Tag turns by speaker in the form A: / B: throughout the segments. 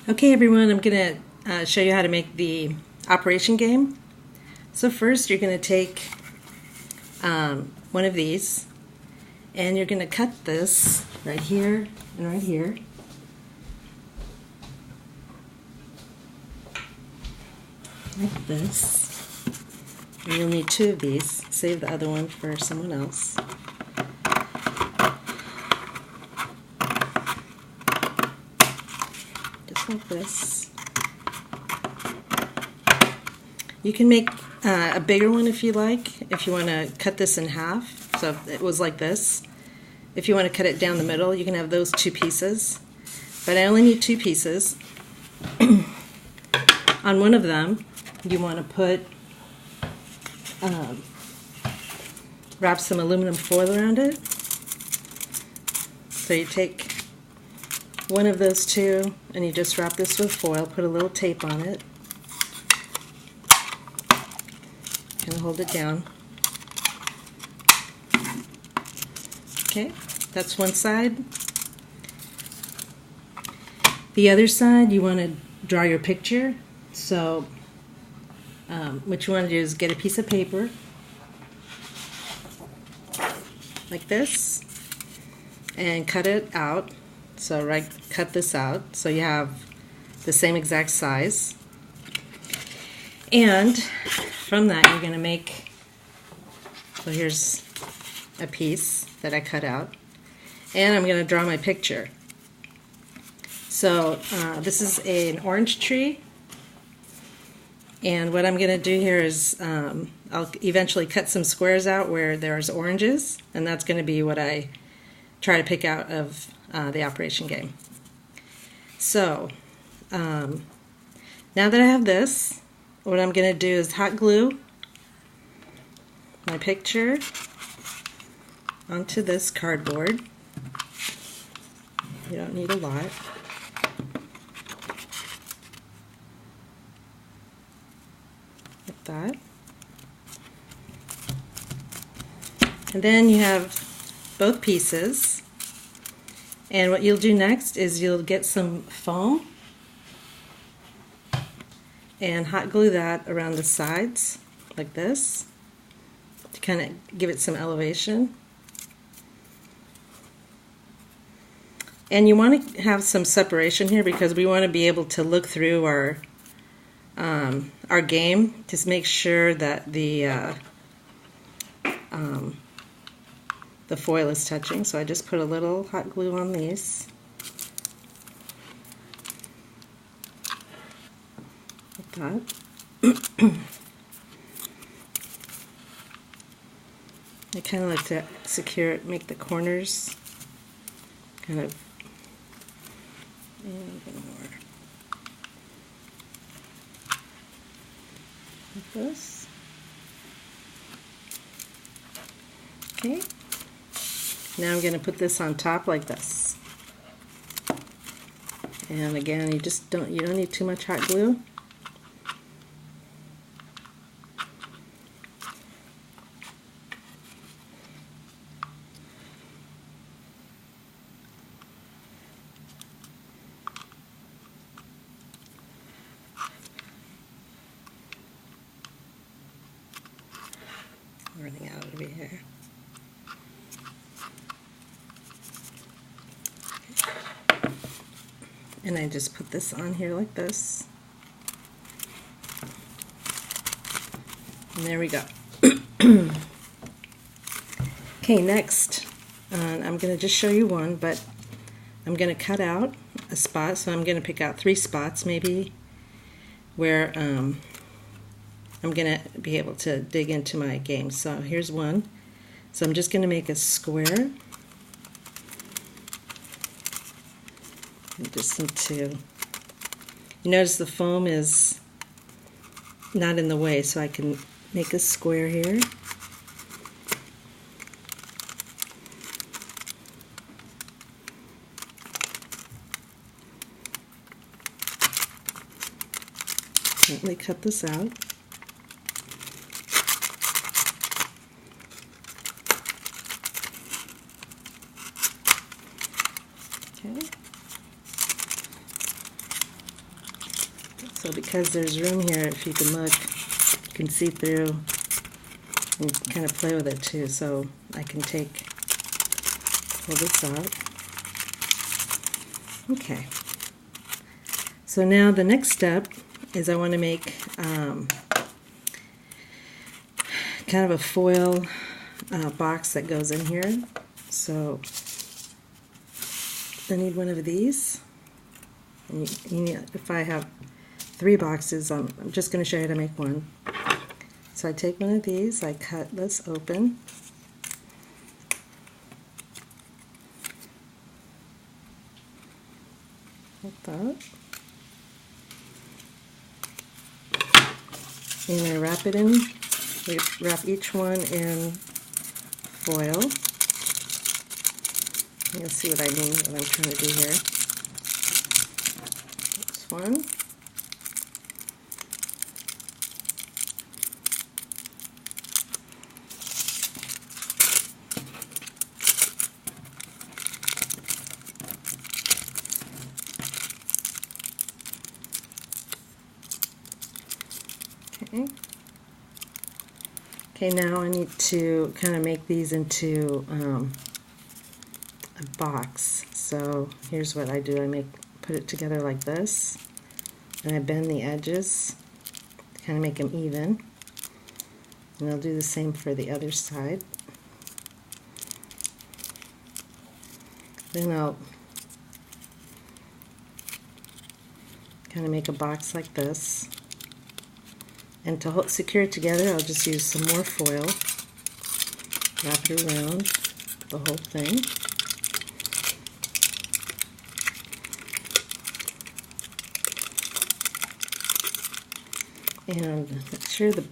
A: Okay everyone, I'm going to show you how to make the operation game. So first you're going to take one of these and you're going to cut this right here and right here. Like this. And you'll need two of these. Save the other one for someone else. Just like this. You can make a bigger one if you like, if you want to cut this in half. So if it was like this. If you want to cut it down the middle, you can have those two pieces. But I only need two pieces. On one of them, you want to put, wrap some aluminum foil around it. So you take one of those two and you just wrap this with foil, put a little tape on it, kind of hold it down. Okay, that's one side. The other side, you want to draw your picture. So what you want to do is get a piece of paper like this and cut it out. So cut this out so you have the same exact size. And from that you're going to make, so here's a piece that I cut out, and I'm going to draw my picture. So this is an orange tree, and what I'm going to do here is I'll eventually cut some squares out where there's oranges, and that's going to be what I try to pick out of the operation game. So now that I have this, what I'm going to do is hot glue my picture onto this cardboard. You don't need a lot. Like that. And then you have both pieces. And what you'll do next is you'll get some foam and hot glue that around the sides like this to kind of give it some elevation. And you want to have some separation here because we want to be able to look through our game to make sure that the foil is touching. So I just put a little hot glue on these. Like that. I kind of like to secure it, make the corners kind of, and a bit more like this. Okay. Now I'm going to put this on top like this. And again, you don't need too much hot glue. I'm running out over here. And I just put this on here like this. And there we go. Okay, next, I'm going to just show you one, but I'm going to cut out a spot. So I'm going to pick out 3 spots maybe where I'm going to be able to dig into my game. So here's one. So I'm just going to make a square. Just some two. You notice the foam is not in the way, so I can make a square here. Gently cut this out. Okay. So because there's room here, if you can look, you can see through and kind of play with it too. So I can pull this out. Okay. So now the next step is I want to make kind of a foil box that goes in here. So I need one of these. And if I have 3 boxes, I'm just going to show you how to make one. So I take one of these, I cut this open. Like that. And I wrap it in, wrap each one in foil. You'll see what I mean, what I'm trying to do here. This one. Okay, now I need to kind of make these into a box. So here's what I do. I put it together like this, and I bend the edges to kind of make them even. And I'll do the same for the other side. Then I'll kind of make a box like this. And to secure it together, I'll just use some more foil, wrap it around the whole thing. And make sure the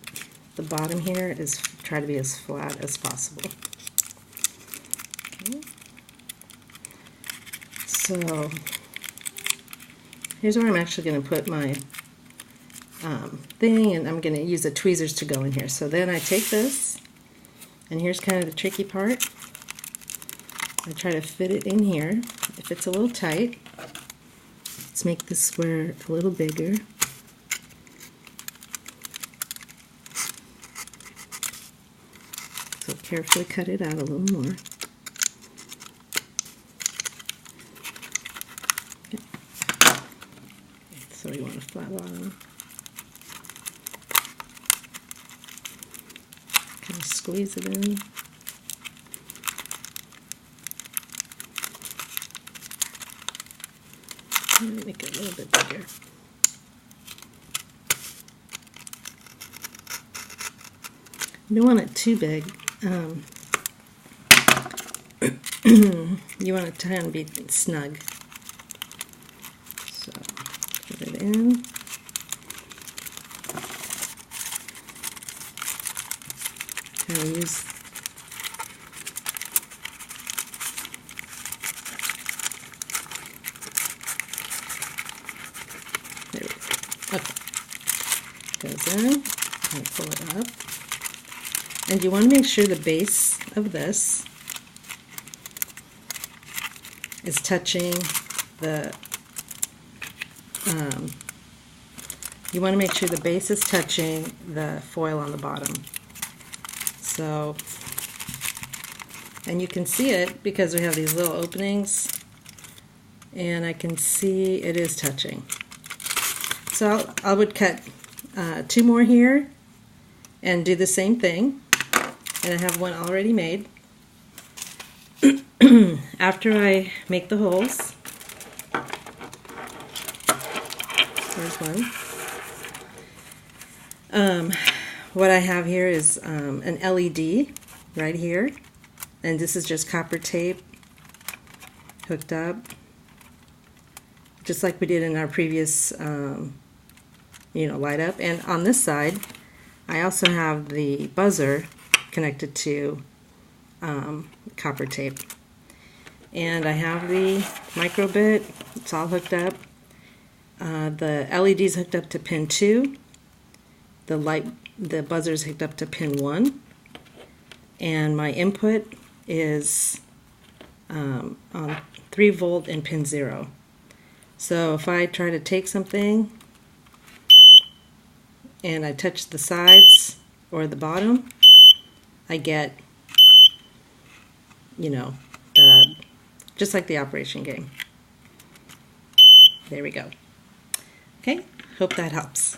A: bottom here try to be as flat as possible. Okay. So here's where I'm actually going to put my thing, and I'm going to use the tweezers to go in here. So then I take this, and here's kind of the tricky part. I try to fit it in here. If it's a little tight, let's make this square a little bigger. So carefully cut it out a little more. Okay. So you want a flat bottom. Kind of squeeze it in. Let me make it a little bit bigger. You don't want it too big. You want it to kind of be snug. So put it in. Kind of use there we go. Okay. Goes in. And pull it up. And you want to make sure the base of this is touching the, you want to make sure the base is touching the foil on the bottom. So, and you can see it because we have these little openings, and I can see it is touching. So I would cut 2 more here and do the same thing. And I have one already made. After I make the holes, there's one. What I have here is an LED right here, and this is just copper tape hooked up, just like we did in our previous, light up. And on this side, I also have the buzzer connected to copper tape. And I have the microbit, it's all hooked up. The LED is hooked up to pin 2. The buzzer is hooked up to pin 1. And my input is on 3 volt and pin 0. So if I try to take something and I touch the sides or the bottom, I get, you know, just like the operation game. There we go. Okay, hope that helps.